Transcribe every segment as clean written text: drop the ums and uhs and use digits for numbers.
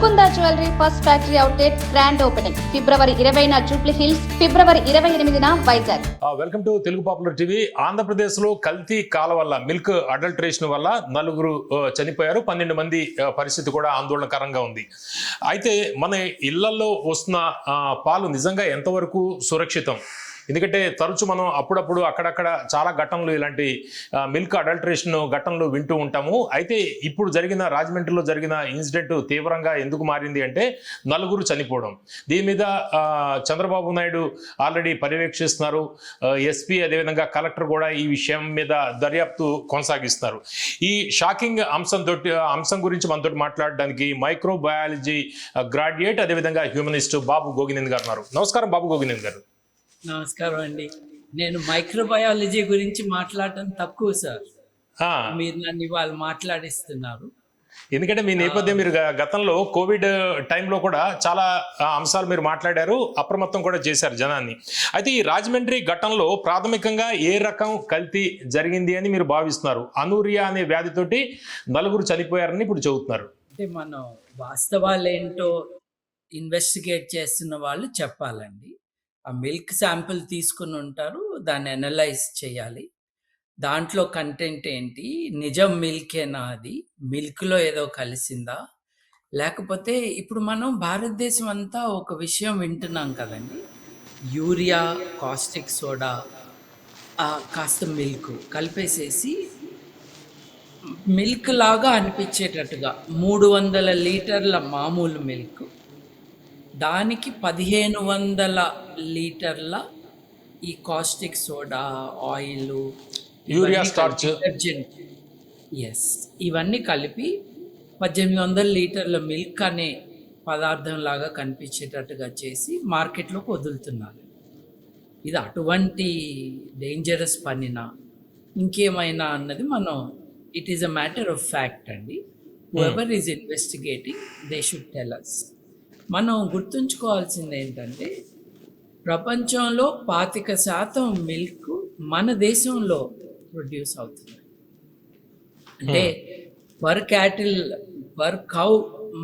Mukunda jewellery first factory outlet grand opening February 20న Jubilee Hills, February 28న Vizag. Welcome to Telugu popular TV. Andhra Pradesh లో కల్తీ కాల వల్ల, మిల్క్ అడల్టరేషన్ వల్ల 4 చనిపోయారు. 12 మంది పరిస్థితి కూడా ఆందోళనకరంగా ఉంది. అయితే మన ఇళ్లలో వస్తున్న పాలు నిజంగా ఎంతవరకు సురక్షితం? ఎందుకంటే తరచు మనం అప్పుడప్పుడు అక్కడక్కడ చాలా ఘటనలు, ఇలాంటి మిల్క్ అడల్టరేషన్ ఘటనలు వింటూ ఉంటాము. అయితే ఇప్పుడు రాజమండ్రిలో జరిగిన ఇన్సిడెంట్ తీవ్రంగా ఎందుకు మారింది అంటే 4 చనిపోవడం. దీని మీద చంద్రబాబు నాయుడు ఆల్రెడీ పర్యవేక్షిస్తున్నారు. ఎస్పీ అదేవిధంగా కలెక్టర్ కూడా ఈ విషయం మీద దర్యాప్తు కొనసాగిస్తున్నారు. ఈ షాకింగ్ అంశం గురించి మనతో మాట్లాడడానికి మైక్రోబయాలజీ గ్రాడ్యుయేట్ అదేవిధంగా హ్యూమనిస్ట్ బాబు గోగినేంద్ గారు ఉన్నారు. నమస్కారం బాబు గోగినేంద్ గారు. నమస్కారం అండి. నేను మైక్రోబయాలజీ గురించి మాట్లాడటం తక్కువ సార్. మీరు నన్ను ఇవాళ మాట్లాడిస్తున్నారు. ఎందుకంటే మీ నేపథ్యం, మీరు గతంలో కోవిడ్ టైంలో కూడా చాలా అంశాలు మీరు మాట్లాడారు, అప్రమత్తం కూడా చేశారు జనాన్ని. అయితే ఈ రాజమండ్రి ఘటనలో ప్రాథమికంగా ఏ రకం కల్తీ జరిగింది అని మీరు భావిస్తున్నారు? అనూరియా అనే వ్యాధితోటి 4 చనిపోయారని ఇప్పుడు చెబుతున్నారు. అంటే మనం వాస్తవాలు ఏంటో ఇన్వెస్టిగేట్ చేస్తున్న వాళ్ళు చెప్పాలండి. ఆ మిల్క్ శాంపిల్ తీసుకుని ఉంటారు, దాన్ని అనలైజ్ చేయాలి. దాంట్లో కంటెంట్ ఏంటి, నిజం మిల్కేనా, అది మిల్క్లో ఏదో కలిసిందా, లేకపోతే ఇప్పుడు మనం భారతదేశం అంతా ఒక విషయం వింటున్నాం కదండి, యూరియా, కాస్టిక్ సోడా, కాస్త మిల్క్ కలిపేసేసి మిల్క్ లాగా అనిపించేటట్టుగా 300 లీటర్ల మామూలు మిల్క్, దానికి 1500 లీటర్ల ఈ caustic soda, oil, urea, starch, detergent, ఇవన్నీ కలిపి 1800 లీటర్ల మిల్క్ అనే పదార్థం లాగా కనిపించేటట్టుగా చేసి మార్కెట్లోకి వదులుతున్నారు. ఇది అటువంటి డేంజరస్ పనినా ఇంకేమైనా అన్నది మనం, it is a matter of fact అండి. Whoever is investigating they should tell us. మనం గుర్తుంచుకోవాల్సింది ఏంటంటే, ప్రపంచంలో 25% మిల్క్ మన దేశంలో ప్రొడ్యూస్ అవుతుంది. అంటే పర్ కౌ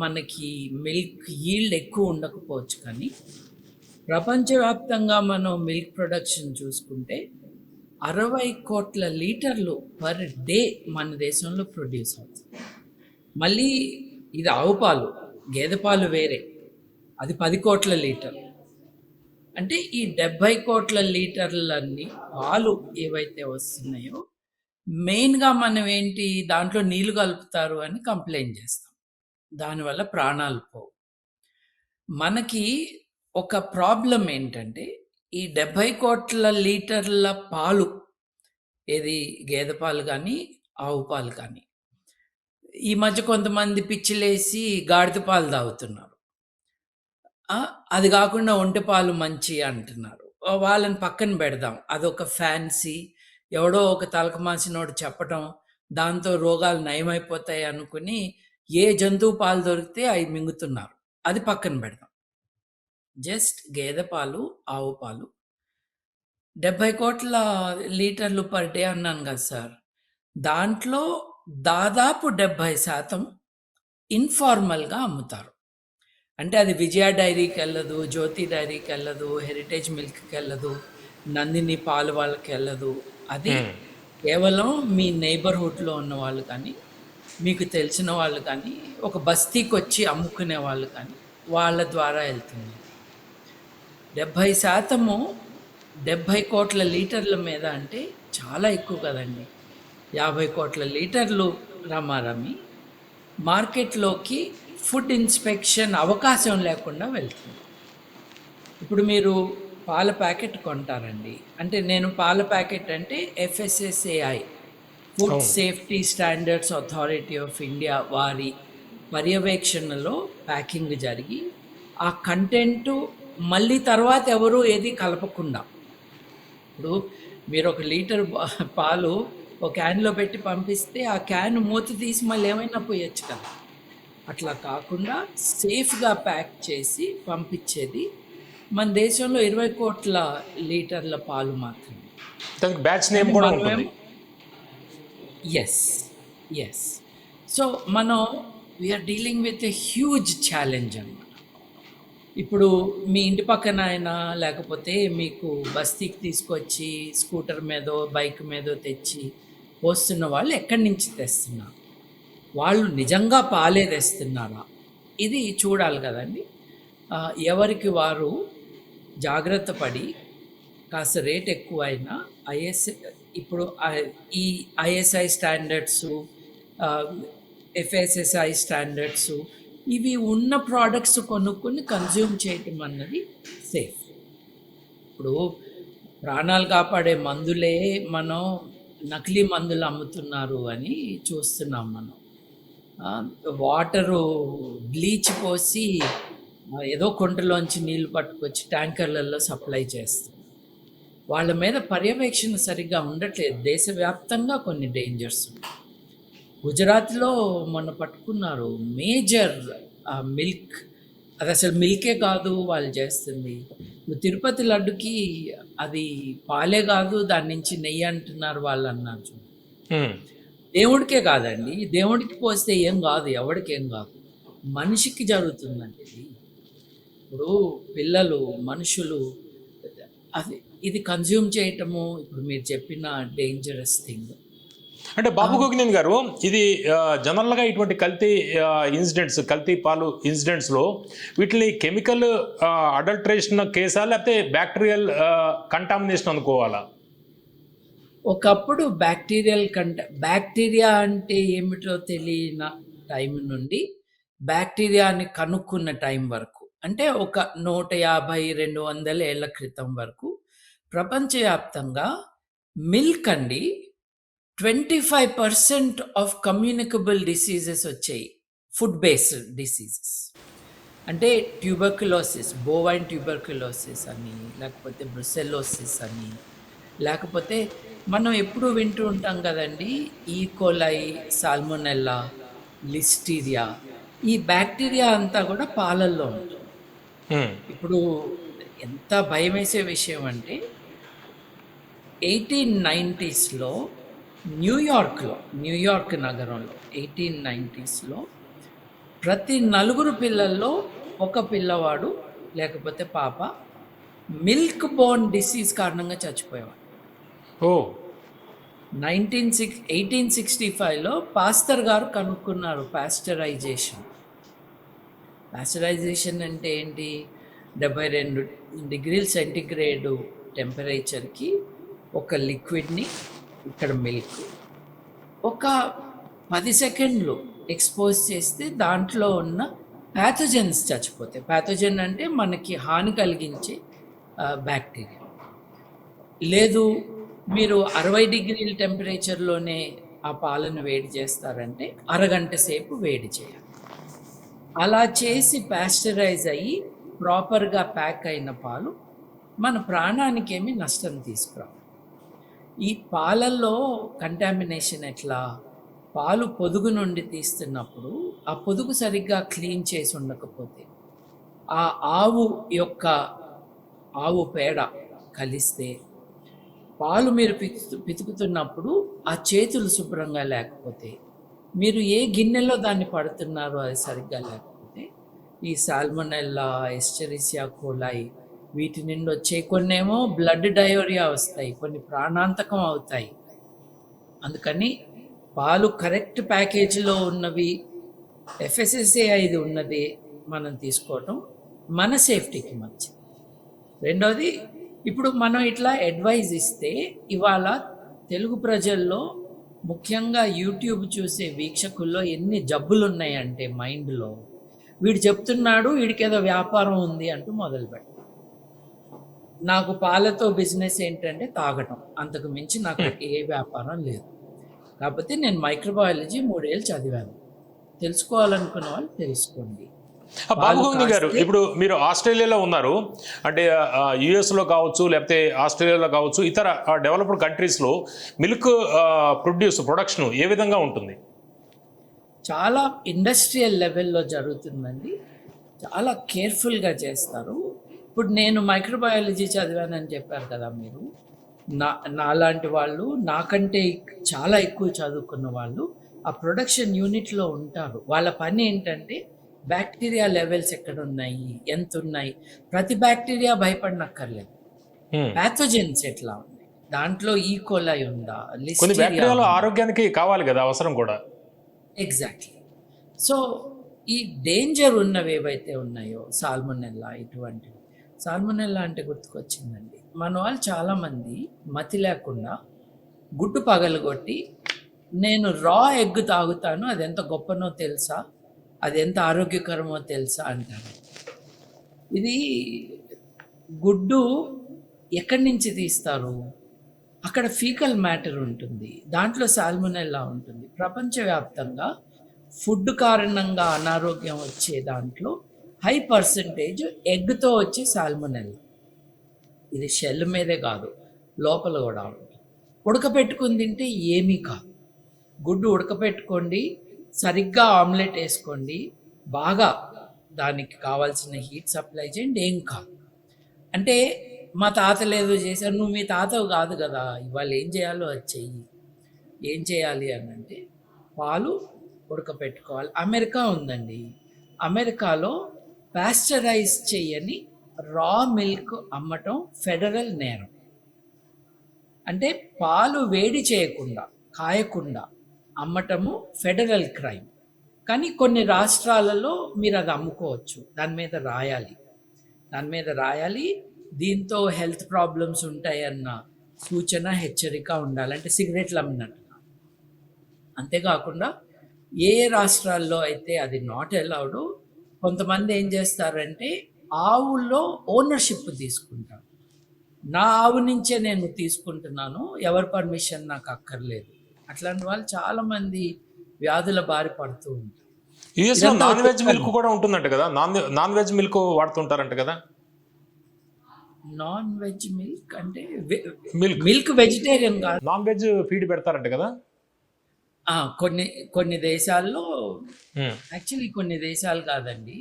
మనకి మిల్క్ ఈల్డ్ ఎక్కువ ఉండకపోవచ్చు, కానీ ప్రపంచవ్యాప్తంగా మనం మిల్క్ ప్రొడక్షన్ చూసుకుంటే 60 కోట్ల లీటర్లు పర్ డే మన దేశంలో ప్రొడ్యూస్ అవుతుంది. మళ్ళీ ఇది ఆవు పాలు, గేదె పాలు వేరే, అది 10 కోట్ల లీటర్. అంటే ఈ 70 కోట్ల లీటర్లన్నీ పాలు ఏవైతే వస్తున్నాయో, మెయిన్గా మనం ఏంటి, దాంట్లో నీళ్లు కలుపుతారు అని కంప్లైంట్ చేస్తాం. దానివల్ల ప్రాణాలు పోవు. మనకి ఒక ప్రాబ్లం ఏంటంటే, ఈ 70 కోట్ల లీటర్ల పాలు, ఏది గేదె పాలు కానీ ఆవు పాలు కానీ, ఈ మధ్య కొంతమంది పిచ్చిలేసి గాడిద పాలు తాగుతున్నారు. అది కాకుండా ఒంటె పాలు మంచి అంటున్నారు. వాళ్ళని పక్కన పెడదాం, అదొక ఫ్యాన్సీ, ఎవడో ఒక తలకు మాసినోడు చెప్పటం, దాంతో రోగాలు నయమైపోతాయి అనుకుని ఏ జంతువు పాలు దొరికితే అవి మింగుతున్నారు. అది పక్కన పెడదాం. జస్ట్ గేదె పాలు, ఆవు పాలు 70 కోట్ల లీటర్లు పర్ డే అన్నాను కదా సార్. దాంట్లో దాదాపు 70% ఇన్ఫార్మల్గా అమ్ముతారు. అంటే అది విజయ డైరీకి వెళ్ళదు, జ్యోతి డైరీకి వెళ్ళదు, హెరిటేజ్ మిల్క్కి వెళ్ళదు, నందిని పాలు వాళ్ళకి వెళ్ళదు. అది కేవలం మీ నైబర్హుడ్లో ఉన్న వాళ్ళు కానీ, మీకు తెలిసిన వాళ్ళు కానీ, ఒక బస్తీకి వచ్చి అమ్ముకునే వాళ్ళు కానీ, వాళ్ళ ద్వారా వెళ్తుంది. 70% 70 కోట్ల లీటర్ల మీద అంటే చాలా ఎక్కువ కదండి. 50 కోట్ల లీటర్లు రమారమి మార్కెట్లోకి ఫుడ్ ఇన్స్పెక్షన్ అవకాశం లేకుండా వెళ్తుంది. ఇప్పుడు మీరు పాల ప్యాకెట్ కొంటారండి, అంటే నేను పాల ప్యాకెట్ అంటే FSSAI, food safety standards authority of India వారి పర్యవేక్షణలో ప్యాకింగ్ జరిగి, ఆ కంటెంటు మళ్ళీ తర్వాత ఎవరు ఏది కలపకుండా, ఇప్పుడు మీరు 1 లీటర్ పాలు ఒక క్యాన్లో పెట్టి పంపిస్తే ఆ క్యాన్ మూత తీసి మళ్ళీ ఏమైనా పోయొచ్చు కదా. అట్లా కాకుండా సేఫ్గా ప్యాక్ చేసి పంపించేది మన దేశంలో 20 కోట్ల లీటర్ల పాలు మాత్రమే. బ్యాచ్ నేమ్ కూడా ఉంటుంది. ఎస్. సో మనం we are dealing with a huge challenge అన్నమాట. ఇప్పుడు మీ ఇంటి పక్కన అయినా లేకపోతే మీకు బస్తీకి తీసుకొచ్చి స్కూటర్ మీదో బైక్ మీదో తెచ్చి పోస్తున్న వాళ్ళు ఎక్కడి నుంచి తెస్తున్నారు, వాళ్ళు నిజంగా పాలే తెస్తున్నారా, ఇది చూడాలి కదండి. ఎవరికి వారు జాగ్రత్త పడి కాస్త రేట్ ఎక్కువైనా ఇప్పుడు ఈ ఐఎస్ఐ స్టాండర్డ్స్, ఎఫ్ఎస్ఎస్ఐ స్టాండర్డ్స్, ఇవి ఉన్న ప్రోడక్ట్స్ కొనుక్కొని కన్జ్యూమ్ చేయటం అన్నది సేఫ్. ఇప్పుడు ప్రాణాలు కాపాడే మందులే మనం నకిలీ మందులు అమ్ముతున్నారు అని చూస్తున్నాం మనం. వాటరు బ్లీచ్ పోసి ఏదో కుంటలోంచి నీళ్లు పట్టుకొచ్చి ట్యాంకర్లలో సప్లై చేస్తారు. వాళ్ళ మీద పర్యవేక్షణ సరిగ్గా ఉండట్లేదు. దేశవ్యాప్తంగా కొన్ని డేంజర్స్ ఉన్నాయి. గుజరాత్లో మొన్న పట్టుకున్నారు మేజర్ మిల్క్, అది అసలు మిల్కే కాదు వాళ్ళు చేస్తుంది. తిరుపతి లడ్డుకి అది పాలే కాదు, దాని నుంచి నెయ్యి అంటున్నారు వాళ్ళు అన్నారు చూడండి. దేవుడికే కాదండి, దేవుడికి పోస్తే ఏం కాదు, ఎవడికేం కాదు, మనిషికి జరుగుతుందండి ఇది. ఇప్పుడు పిల్లలు, మనుషులు ఇది కన్జ్యూమ్ చేయటము ఇప్పుడు మీరు చెప్పిన డేంజరస్ థింగ్. అంటే బాబు గోగినేని గారు, ఇది జనరల్గా ఇటువంటి కల్తీ ఇన్సిడెంట్స్, కల్తీ పాలు ఇన్సిడెంట్స్లో వీటిని కెమికల్ అడల్ట్రేషన్ కేసా లేకపోతే బ్యాక్టీరియల్ కంటామినేషన్ అనుకోవాలా? ఒకప్పుడు బ్యాక్టీరియా అంటే ఏమిటో తెలియని టైం నుండి బ్యాక్టీరియాని కనుక్కున్న టైం వరకు, అంటే ఒక 150-200 ఏళ్ల క్రితం వరకు ప్రపంచవ్యాప్తంగా మిల్క్ అండి 25% ఆఫ్ కమ్యూనికబుల్ డిసీజెస్ వచ్చాయి, ఫుడ్ బేస్డ్ డిసీజెస్. అంటే ట్యూబర్క్యులోసిస్, బోవైన్ ట్యూబర్క్యులోసిస్ అని, లేకపోతే బ్రుసెల్లోసిస్ అని, లేకపోతే మనం ఎప్పుడు వింటూ ఉంటాం కదండి ఈకోలై, సాల్మొనెల్లా, లిస్టీరియా. ఈ బ్యాక్టీరియా అంతా కూడా పాలల్లో ఉంటుంది. ఇప్పుడు ఎంత భయం వేసే విషయం అంటే 1890స్లో న్యూయార్క్ నగరంలో 1890స్లో ప్రతి 4 పిల్లల్లో ఒక పిల్లవాడు లేకపోతే పాప మిల్క్ బోర్న్ డిసీజ్ కారణంగా చచ్చిపోయేవాడు. 1865లో పాస్టర్ గారు కనుక్కున్నారు పాస్టరైజేషన్ అంటే ఏంటి? 72 డిగ్రీల సెంటిగ్రేడ్ టెంపరేచర్కి ఒక లిక్విడ్ని, ఇక్కడ మిల్క్, ఒక 10 సెకండ్లు ఎక్స్పోజ్ చేస్తే దాంట్లో ఉన్న ప్యాథోజన్స్ చచ్చిపోతాయి. ప్యాథోజన్ అంటే మనకి హాని కలిగించే బ్యాక్టీరియా. లేదు మీరు 60 డిగ్రీల టెంపరేచర్లోనే ఆ పాలను వేడి చేస్తారంటే అరగంట సేపు వేడి చేయాలి. అలా చేసి పాస్చరైజ్ అయ్యి ప్రాపర్గా ప్యాక్ అయిన పాలు మన ప్రాణానికి ఏమి నష్టం తీసుకురావు. ఈ పాలల్లో కంటామినేషన్ ఎట్లా? పాలు పొదుగు నుండి తీస్తున్నప్పుడు ఆ పొదుగు సరిగ్గా క్లీన్ చేసి ఉండకపోతే, ఆ ఆవు పేడ కలిస్తే, పాలు మీరు పితుకుతున్నప్పుడు ఆ చేతులు శుభ్రంగా లేకపోతే, మీరు ఏ గిన్నెలో దాన్ని పడుతున్నారో అది సరిగ్గా లేకపోతే, ఈ సాల్మొనెల్లా, ఎస్చెరిసియా కోలాయి వీటి నుండి వచ్చే కొన్నేమో బ్లడ్ డయోరియా వస్తాయి, కొన్ని ప్రాణాంతకం అవుతాయి. అందుకని పాలు కరెక్ట్ ప్యాకేజీలో ఉన్నవి, FSSAI ఉన్నది మనం తీసుకోవటం మన సేఫ్టీకి మంచిది. రెండోది, ఇప్పుడు మనం ఇట్లా అడ్వైజ్ ఇస్తే ఇవాళ తెలుగు ప్రజల్లో ముఖ్యంగా యూట్యూబ్ చూసే వీక్షకుల్లో ఎన్ని జబ్బులు ఉన్నాయంటే మైండ్లో, వీడు చెప్తున్నాడు వీడికేదో వ్యాపారం ఉంది అంటూ మొదలుపెట్టాడు. నాకు పాలతో బిజినెస్ ఏంటంటే తాగటం, అంతకు మించి నాకు ఏ వ్యాపారం లేదు. కాకపోతే నేను మైక్రోబయాలజీ 3 ఏళ్ళు చదివాను. తెలుసుకోవాలనుకున్న వాళ్ళు తెలుసుకోండి. బాబు గోవింద్ గారు, ఇప్పుడు మీరు ఆస్ట్రేలియాలో ఉన్నారు, అంటే యుఎస్లో కావచ్చు లేకపోతే ఆస్ట్రేలియాలో కావచ్చు, ఇతర డెవలప్డ్ కంట్రీస్లో మిల్క్ ప్రొడక్షన్ ఏ విధంగా ఉంటుంది? చాలా ఇండస్ట్రియల్ లెవెల్లో జరుగుతుందండి. చాలా కేర్ఫుల్గా చేస్తారు. ఇప్పుడు నేను మైక్రోబయాలజీ చదివానని చెప్పారు కదా మీరు, నాలాంటి వాళ్ళు, నాకంటే చాలా ఎక్కువ చదువుకున్న వాళ్ళు ఆ ప్రొడక్షన్ యూనిట్లో ఉంటారు. వాళ్ళ పని ఏంటంటే బ్యాక్టీరియా లెవెల్స్ ఎక్కడ ఉన్నాయి, ఎంత ఉన్నాయి, ప్రతి బ్యాక్టీరియా భయపడనక్కర్లేదు. హ్మ్. ప్యాథోజెన్స్ ఎట్లా ఉన్నాయి, దాంట్లో ఈకోలై ఉందా, కొన్ని లిస్టీరియా బ్యాక్టీరియాలు ఉందా. ఆరోగ్యానికి కావాలి కదా, అవసరం కూడా. ఎగ్జాక్ట్లీ. సో ఈ డేంజర్ ఉన్నవి ఏవైతే ఉన్నాయో సాల్మొనెల్లా ఇటువంటివి, సాల్మొనెల్లా అంటే గుర్తుకొచ్చిందండి, మన వాళ్ళు చాలామంది మతి లేకుండా గుడ్డు పగలగొట్టి నేను రా ఎగ్ తాగుతాను, అది ఎంత గొప్పనో తెలుసా, అది ఎంత ఆరోగ్యకరమో తెలుసా అంటారు. ఇది గుడ్డు ఎక్కడి నుంచి తీస్తారు, అక్కడ ఫీకల్ మ్యాటర్ ఉంటుంది, దాంట్లో సాల్మొనెల్లా ఉంటుంది. ప్రపంచవ్యాప్తంగా ఫుడ్ కారణంగా అనారోగ్యం వచ్చే దాంట్లో హై పర్సంటేజ్ ఎగ్తో వచ్చే సాల్మొనెల్లా. ఇది షెల్ మీదే కాదు, లోపల కూడా ఉంటుంది. ఉడకపెట్టుకుని తింటే ఏమీ కాదు. గుడ్డు ఉడకపెట్టుకోండి, సరిగ్గా ఆమ్లెట్ వేసుకోండి, బాగా దానికి కావాల్సిన హీట్ సప్లై చేయండి, ఏం కాదు. అంటే మా తాతలు ఏదో చేశారు, నువ్వు మీ తాతవు కాదు కదా, ఇవాళ ఏం చేయాలో అది చెయ్యి. ఏం చేయాలి అని అంటే పాలు ఉడకపెట్టుకోవాలి. అమెరికా ఉందండి, అమెరికాలో పాస్చరైజ్ చేయని రా మిల్క్ అమ్మటం ఫెడరల్ నేరం. అంటే పాలు వేడి చేయకుండా, కాయకుండా అమ్మటము ఫెడరల్ క్రైమ్. కానీ కొన్ని రాష్ట్రాలలో మీరు అది అమ్ముకోవచ్చు, దాని మీద రాయాలి. దీంతో హెల్త్ ప్రాబ్లమ్స్ ఉంటాయన్న సూచన, హెచ్చరిక ఉండాలి. అంటే సిగరెట్లు అమ్మినట్టుగా. అంతేకాకుండా ఏ రాష్ట్రాల్లో అయితే అది నాట్ అలౌడ్, కొంతమంది ఏం చేస్తారంటే ఆవుల్లో ఓనర్షిప్ తీసుకుంటారు. నా ఆవు నుంచే నేను తీసుకుంటున్నాను, ఎవరి పర్మిషన్ నాకు అక్కర్లేదు. అట్లాంటి వాళ్ళు చాలామంది వ్యాధుల బారి పడుతూ ఉంటారు. యుఎస్ లో నాన్ వెజ్ మిల్క్ కూడా ఉంటుందంట కదా, నాన్ వెజ్ మిల్క్ వాడుతుంటారంట కదా. నాన్ వెజ్ మిల్క్ అంటే మిల్క్ మిల్క్ వెజిటేరియన్ కాదు. నాన్ వెజ్ ఫీడ్ పెడతారంట కదా. కొన్ని దేశాల్లో, హ్మ్. యాక్చువల్లీ కొన్ని దేశాలు కాదండి,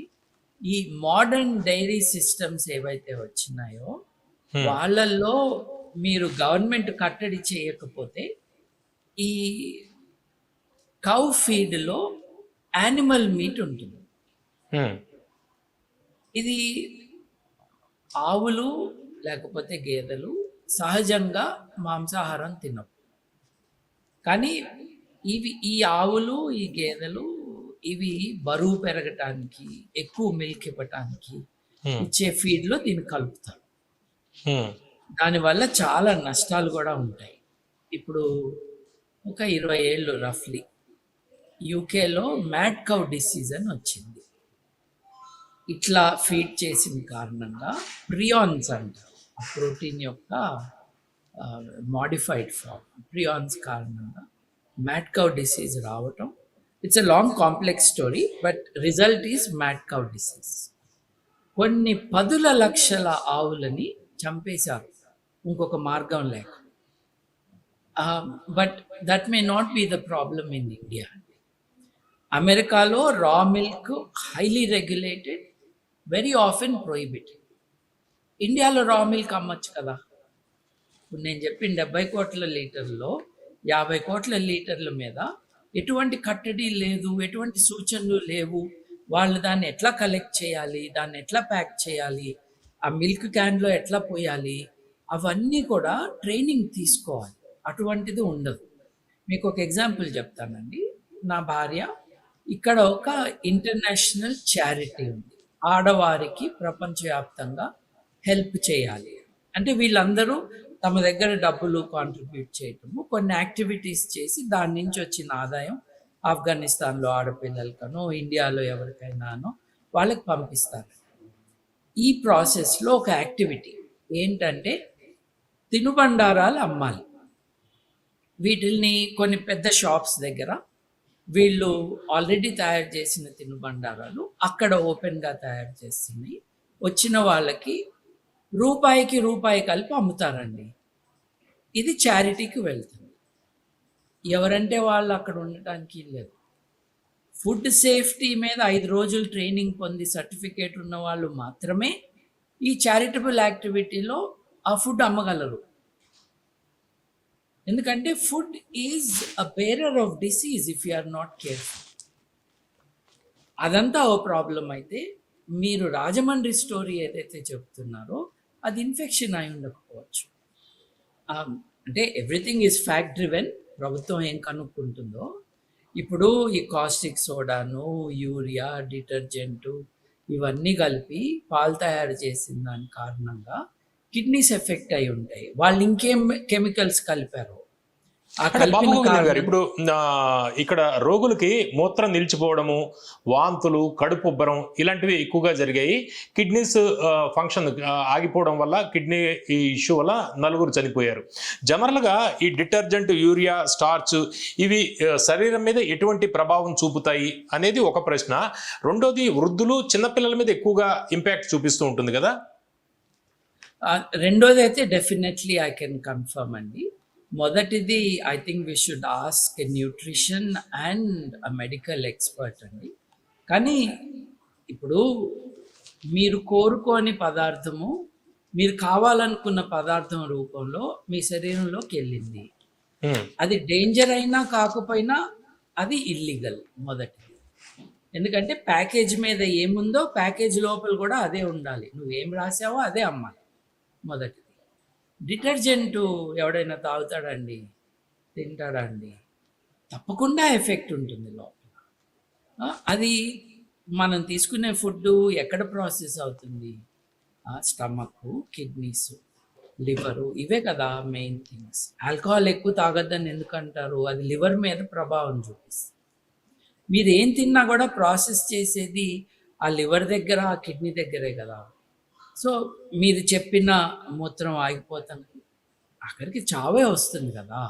ఈ మోడర్న్ డైరీ సిస్టమ్స్ ఏవైతే వచ్చినాయో వాళ్ళల్లో మీరు గవర్నమెంట్ కట్టడి చేయకపోతే ఈ కౌ ఫీడ్లో యానిమల్ మీట్ ఉంటుంది. హ్మ్. ఇది ఆవులు లేకపోతే గేదెలు సహజంగా మాంసాహారం తినవు. కానీ ఈ ఆవులు, ఈ గేదెలు ఇవి బరువు పెరగటానికి, ఎక్కువ మిల్క్ ఇవ్వటానికి ఇచ్చే ఫీడ్లో దీన్ని కలుపుతారు. దానివల్ల చాలా నష్టాలు కూడా ఉంటాయి. ఇప్పుడు ఒక 20 ఏళ్ళు రఫ్లీ యూకేలో మ్యాడ్ కౌ డిసీజ్ అని వచ్చింది. ఇట్లా ఫీడ్ చేసిన కారణంగా ప్రియాన్స్ అంటారు, ఆ ప్రోటీన్ యొక్క మాడిఫైడ్ ఫామ్, ప్రియాన్స్ కారణంగా మ్యాడ్ కౌ డిసీజ్ రావటం. It's a long complex story, but result is mad cow disease. కొన్ని 10 లక్షల ఆవులని చంపేశారు ఇంకొక మార్గం లేక. But that may not be the problem in India. అమెరికాలో raw milk highly regulated, very often prohibited. ఇండియాలో రా మిల్క్ అమ్మచ్చు కదా. ఇప్పుడు నేను చెప్పిన 70 కోట్ల లీటర్లో 50 కోట్ల లీటర్ల మీద ఎటువంటి కట్టడి లేదు, ఎటువంటి సూచనలు లేవు. వాళ్ళు దాన్ని ఎట్లా కలెక్ట్ చేయాలి, దాన్ని ఎట్లా ప్యాక్ చేయాలి, ఆ మిల్క్ క్యాన్లో ఎట్లా పోయాలి, అవన్నీ కూడా ట్రైనింగ్ తీసుకోవాలి. అటువంటిది ఉండదు. మీకు ఒక ఎగ్జాంపుల్ చెప్తానండి. నా భార్య ఇక్కడ ఒక ఇంటర్నేషనల్ చారిటీ ఉంది, ఆడవారికి ప్రపంచవ్యాప్తంగా హెల్ప్ చేయాలి అంటే వీళ్ళందరూ తమ దగ్గర డబ్బులు కాంట్రిబ్యూట్ చేయటము, కొన్ని యాక్టివిటీస్ చేసి దాని నుంచి వచ్చిన ఆదాయం ఆఫ్ఘనిస్తాన్లో ఆడపిల్లలకనో, ఇండియాలో ఎవరికైనానో వాళ్ళకి పంపిస్తారు. ఈ ప్రాసెస్లో ఒక యాక్టివిటీ ఏంటంటే తినుబండారాలు అమ్మాలి. వీటిల్ని కొన్ని పెద్ద షాప్స్ దగ్గర వీళ్ళు ఆల్రెడీ తయారు చేసిన తినుబండారాలు అక్కడ ఓపెన్గా తయారు చేస్తున్నాయి. వచ్చిన వాళ్ళకి రూపాయికి రూపాయి కలిపి అమ్ముతారండి. ఇది చారిటీకి వెళ్తుంది. ఎవరంటే వాళ్ళు అక్కడ ఉండటానికి లేదు. ఫుడ్ సేఫ్టీ మీద 5 రోజులు ట్రైనింగ్ పొంది సర్టిఫికేట్ ఉన్న వాళ్ళు మాత్రమే ఈ చారిటబుల్ యాక్టివిటీలో ఆ ఫుడ్ అమ్మగలరు. ఎందుకంటే food is a bearer of disease if you are not careful. అదంతా ఓ ప్రాబ్లం అయితే, మీరు రాజమండ్రి స్టోరీ ఏదైతే చెప్తున్నారో అది ఇన్ఫెక్షన్ అయి ఉండకపోవచ్చు. అంటే ఎవ్రీథింగ్ ఈజ్ ఫ్యాక్ట్ డ్రివెన్. ప్రభుత్వం ఏం కనుక్కుంటుందో, ఇప్పుడు ఈ కాస్టిక్ సోడాను, యూరియా, డిటర్జెంటు ఇవన్నీ కలిపి పాలు తయారు చేసిన దాని కారణంగా కిడ్నీస్ ఎఫెక్ట్ అయి ఉంటాయి. వాళ్ళు ఇంకేం కెమికల్స్ కలిపారు, ఆ అంటే బాబు కలిపిన గోవిందన్ గారు, కారణం ఇప్పుడు ఇక్కడ రోగులకి మూత్రం నిలిచిపోవడము, వాంతులు, కడుపు ఉబ్బరం ఇలాంటివి ఎక్కువగా జరిగాయి. కిడ్నీస్ ఫంక్షన్ ఆగిపోవడం వల్ల, కిడ్నీ ఈ ఇష్యూ వల్ల నలుగురు చనిపోయారు. జనరల్గా ఈ డిటర్జెంట్, యూరియా, స్టార్చ్ ఇవి శరీరం మీద ఎటువంటి ప్రభావం చూపుతాయి అనేది ఒక ప్రశ్న. రెండోది, వృద్ధులు, చిన్నపిల్లల మీద ఎక్కువగా ఇంపాక్ట్ చూపిస్తూ ఉంటుంది కదా. రెండోది అయితే డెఫినెట్లీ ఐ కెన్ కన్ఫర్మ్ అండి. మొదటిది I think we should ask a nutrition and a medical expert అండి. కానీ ఇప్పుడు మీరు కోరుకోని పదార్థము, మీరు కావాలనుకున్న పదార్థం రూపంలో మీ శరీరంలోకి వెళ్ళింది. హ్మ్. అది డేంజర్ అయినా కాకపోయినా అది ఇల్లీగల్ మొదటిది. ఎందుకంటే ప్యాకేజ్ మీద ఏముందో ప్యాకేజ్ లోపల కూడా అదే ఉండాలి. నువ్వేం రాసావో అదే అమ్మాలి మొదటిది. డిటర్జెంట్ ఎవడైనా తాగుతాడండి, తింటాడా అండి? తప్పకుండా ఎఫెక్ట్ ఉంటుంది లోపల. అది మనం తీసుకునే ఫుడ్ ఎక్కడ ప్రాసెస్ అవుతుంది? స్టమక్, కిడ్నీస్, లివరు, ఇవే కదా మెయిన్ థింగ్స్. ఆల్కహాల్ ఎక్కువ తాగొద్దని ఎందుకంటారు? అది లివర్ మీద ప్రభావం చూపిస్తుంది. మీరు ఏం తిన్నా కూడా ప్రాసెస్ చేసేది ఆ లివర్ దగ్గర, ఆ కిడ్నీ దగ్గరే కదా. సో మీరు చెప్పిన మూత్రం ఆగిపోతాను, అక్కడికి చావే వస్తుంది కదా.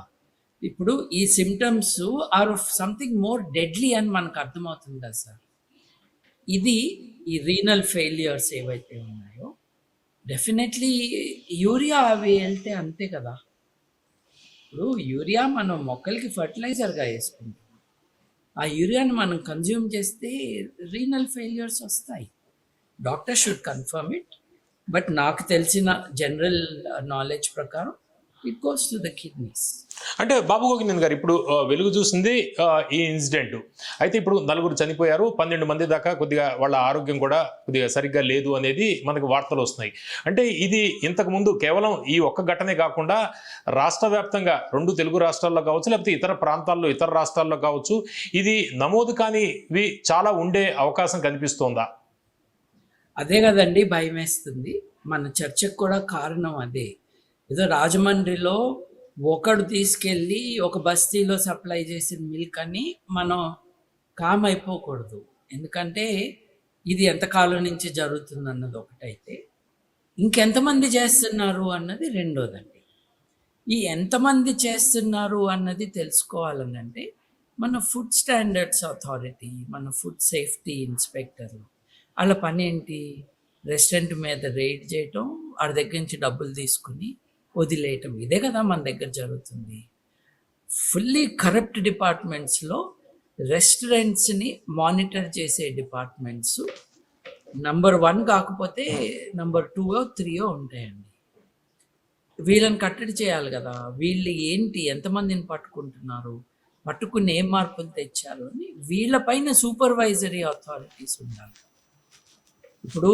ఇప్పుడు ఈ symptoms are of something more deadly అని మనకు అర్థమవుతుంది కదా సార్. ఇది ఈ రీనల్ ఫెయిలియర్స్ ఏవైతే ఉన్నాయో, డెఫినెట్లీ యూరియా అవి వెళ్తే అంతే కదా. ఇప్పుడు యూరియా మనం మొక్కలకి ఫర్టిలైజర్గా వేసుకుంటాం. ఆ యూరియాని మనం కన్జ్యూమ్ చేస్తే రీనల్ ఫెయిలియర్స్ వస్తాయి. Doctor should confirm it. But నాకు తెలిసిన జనరల్ నాలెడ్జ్ ప్రకారం it goes to the kidneys. అంటే బాబు గోవిందన్ గారు, ఇప్పుడు వెలుగు చూసింది ఈ ఇన్సిడెంట్. అయితే ఇప్పుడు నలుగురు చనిపోయారు, 12 మంది దాకా కొద్దిగా వాళ్ళ ఆరోగ్యం కూడా కొద్దిగా సరిగ్గా లేదు అనేది మనకు వార్తలు వస్తున్నాయి. అంటే ఇది ఇంతకు ముందు కేవలం ఈ ఒక్క ఘటనే కాకుండా రాష్ట్ర వ్యాప్తంగా 2 తెలుగు రాష్ట్రాల్లో కావచ్చు, లేకపోతే ఇతర ప్రాంతాల్లో, ఇతర రాష్ట్రాల్లో కావచ్చు, ఇది నమోదు కానివి చాలా ఉండే అవకాశం కనిపిస్తోందా? అదే కదండి భయం వేస్తుంది. మన చర్చకు కూడా కారణం అదే. ఏదో రాజమండ్రిలో ఒకడు తీసుకెళ్ళి ఒక బస్తీలో సప్లై చేసిన మిల్క్ అని మనం కామ్ అయిపోకూడదు. ఎందుకంటే ఇది ఎంతకాలం నుంచి జరుగుతుంది అన్నది ఒకటైతే, ఇంకెంతమంది చేస్తున్నారు అన్నది రెండోదండి. ఈ ఎంతమంది చేస్తున్నారు అన్నది తెలుసుకోవాలనంటే మన ఫుడ్ స్టాండర్డ్స్ అథారిటీ, మన ఫుడ్ సేఫ్టీ ఇన్స్పెక్టర్లు, వాళ్ళ పని ఏంటి? రెస్టారెంట్ మీద రైడ్ చేయటం, వాడి దగ్గర నుంచి డబ్బులు తీసుకుని వదిలేయటం. ఇదే కదా మన దగ్గర జరుగుతుంది. ఫుల్లీ కరప్ట్ డిపార్ట్మెంట్స్లో రెస్టారెంట్స్ని మానిటర్ చేసే డిపార్ట్మెంట్స్ నంబర్ 1 కాకపోతే నంబర్ 2 3 ఉంటాయండి. వీళ్ళని కట్టడి చేయాలి కదా. వీళ్ళు ఏంటి, ఎంతమందిని పట్టుకుంటున్నారు, పట్టుకుని ఏం మార్పులు తెచ్చారు అని వీళ్ళపైన సూపర్వైజరీ అథారిటీస్ ఉండాలి. ఇప్పుడు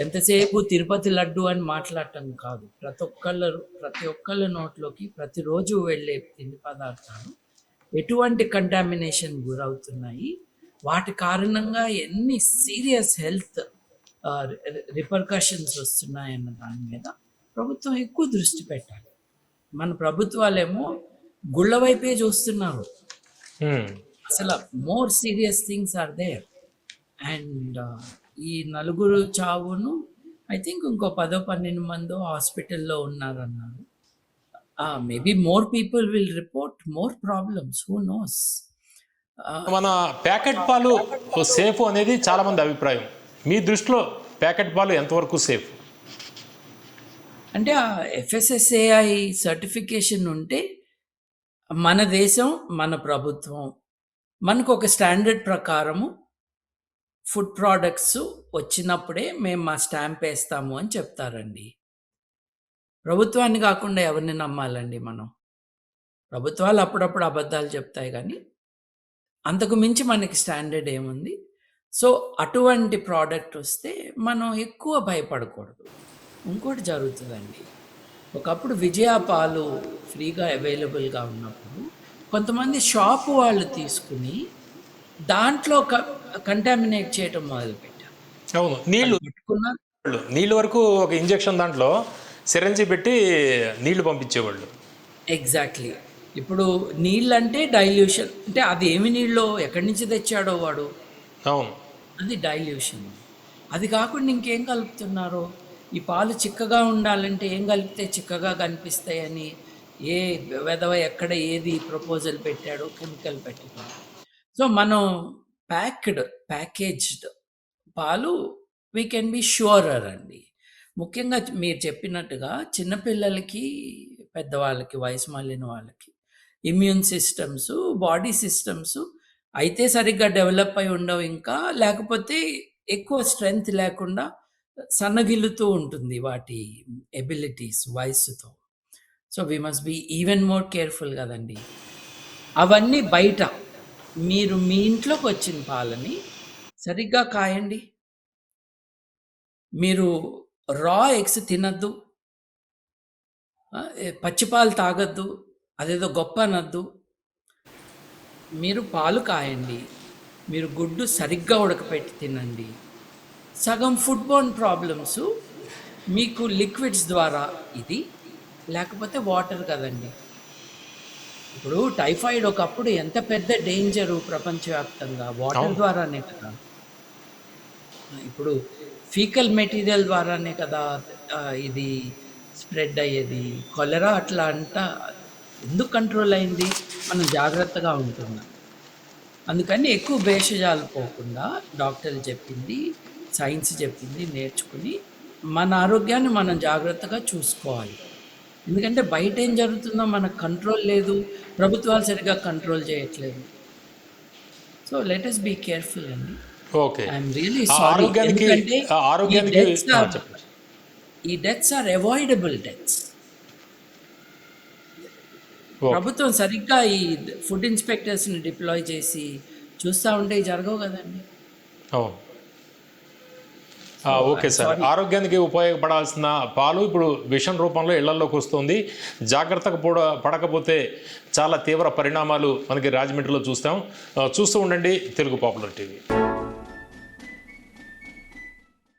ఎంతసేపు తిరుపతి లడ్డు అని మాట్లాడటం కాదు. ప్రతి ఒక్కళ్ళ నోట్లోకి ప్రతిరోజు వెళ్ళే తిండి పదార్థాలు ఎటువంటి కంటామినేషన్ గురవుతున్నాయి, వాటి కారణంగా ఎన్ని సీరియస్ హెల్త్ రిపర్కషన్స్ వస్తున్నాయన్న దాని మీద ప్రభుత్వం ఎక్కువ దృష్టి పెట్టాలి. మన ప్రభుత్వాలేమో గుళ్ళ వైపే చూస్తున్నారు. అసలు more serious things are there. And ఈ నలుగురు చావును ఐ థింక్ ఇంకో 10-12 మందో హాస్పిటల్లో ఉన్నారన్నారు. Maybe more people will report more problems, who knows. మన ప్యాకెట్ పాలు సేఫ్ అనేది చాలా మంది అభిప్రాయం. మీ దృష్టిలో ప్యాకెట్ పాలు ఎంతవరకు సేఫ్? అంటే ఆ FSSAI సర్టిఫికేషన్ ఉంటే మన దేశం, మన ప్రభుత్వం మనకు ఒక స్టాండర్డ్ ప్రకారము ఫుడ్ ప్రోడక్ట్స్ వచ్చినప్పుడే మేము మా స్టాంప్ వేస్తాము అని చెప్తారండి. ప్రభుత్వాన్ని కాకుండా ఎవరిని నమ్మాలండి మనం? ప్రభుత్వాలు అప్పుడప్పుడు అబద్ధాలు చెప్తాయి కానీ అంతకు మించి మనకి స్టాండర్డ్ ఏముంది. సో అటువంటి ప్రోడక్ట్ వస్తే మనం ఎక్కువ భయపడకూడదు. ఇంకోటి జరుగుతుందండి, ఒకప్పుడు విజయ పాలు ఫ్రీగా అవైలబుల్గా ఉన్నప్పుడు కొంతమంది షాపు వాళ్ళు తీసుకుని దాంట్లో కంటామినేట్ చేయటం మొదలుపెట్టారు. అవును, నీళ్లు పెట్టుకున్నారు. నీళ్ళు వరకు ఒక ఇంజెక్షన్ దాంట్లో సిరంజి పెట్టి నీళ్లు పంపించేవాళ్ళు. ఎగ్జాక్ట్లీ. ఇప్పుడు నీళ్ళంటే డైల్యూషన్, అంటే అది ఏమి నీళ్ళో ఎక్కడి నుంచి తెచ్చాడో వాడు, అవును, అది డైల్యూషన్. అది కాకుండా ఇంకేం కలుపుతున్నారో, ఈ పాలు చిక్కగా ఉండాలంటే ఏం కలిపితే చిక్కగా కనిపిస్తాయని ఏ వెధవ ఎక్కడ ఏది ప్రపోజల్ పెట్టాడో కెమికల్ పెట్టుకున్నాడు. సో మనం ప్యాకేజ్డ్ పాలు వీ కెన్ బి ష్యూరర్ అండి. ముఖ్యంగా మీరు చెప్పినట్టుగా చిన్నపిల్లలకి, పెద్దవాళ్ళకి, వయసు మళ్ళిన వాళ్ళకి ఇమ్యూన్ సిస్టమ్స్, బాడీ సిస్టమ్స్ అయితే సరిగ్గా డెవలప్ అయి ఉండవు, ఇంకా లేకపోతే ఎక్కువ స్ట్రెంగ్త్ లేకుండా సన్నగిల్లుతూ ఉంటుంది వాటి ఎబిలిటీస్ వయసుతో. So we must be even more careful కదండి. అవన్నీ బయట మీరు మీ ఇంట్లోకి వచ్చిన పాలని సరిగ్గా కాయండి. మీరు రా ఎగ్స్ తినద్దు, పచ్చిపాలు తాగొద్దు, అదేదో గొప్ప అనద్దు. మీరు పాలు కాయండి, మీరు గుడ్డు సరిగ్గా ఉడకపెట్టి తినండి. సగం ఫుడ్ బోర్న్ ప్రాబ్లమ్స్ మీకు లిక్విడ్స్ ద్వారా, ఇది లేకపోతే వాటర్ కదండి. ఇప్పుడు టైఫాయిడ్ ఒకప్పుడు ఎంత పెద్ద డేంజరు ప్రపంచవ్యాప్తంగా, వాటర్ ద్వారానే కదా. ఇప్పుడు ఫీకల్ మెటీరియల్ ద్వారానే కదా ఇది స్ప్రెడ్ అయ్యేది. కొలెరా అట్లా అంతా ఎందుకు కంట్రోల్ అయింది? మనం జాగ్రత్తగా ఉంటున్నాం. అందుకని ఎక్కువ భేషజాలు పోకుండా డాక్టర్లు చెప్పింది, సైన్స్ చెప్పింది నేర్చుకుని మన ఆరోగ్యాన్ని మనం జాగ్రత్తగా చూసుకోవాలి. ఎందుకంటే బయట ఏం జరుగుతుందో మనకు కంట్రోల్ లేదు, ప్రభుత్వాలు సరిగ్గా కంట్రోల్ చేయట్లేదు. So let us be careful అండి. Okay, I'm really sorry. ఆరోగ్యానికి ఎందుకంటే ఆరోగ్యానికి చెప్పండి. ఈ డెత్స్ ఆర్ అవాయిడబుల్ డెత్స్. ప్రభుత్వం సరిగ్గా ఈ ఫుడ్ ఇన్స్పెక్టర్స్ని డిప్లాయ్ చేసి చూస్తూ ఉంటే జరగవు కదండి. అవును, ఓకే సార్. ఆరోగ్యానికి ఉపయోగపడాల్సిన పాలు ఇప్పుడు విషం రూపంలో ఇళ్లలోకి వస్తుంది. జాగ్రత్తగా పడకపోతే చాలా తీవ్ర పరిణామాలు మనకి రాజమండ్రిలో చూస్తూ ఉండండి తెలుగు పాపులర్ టీవీ.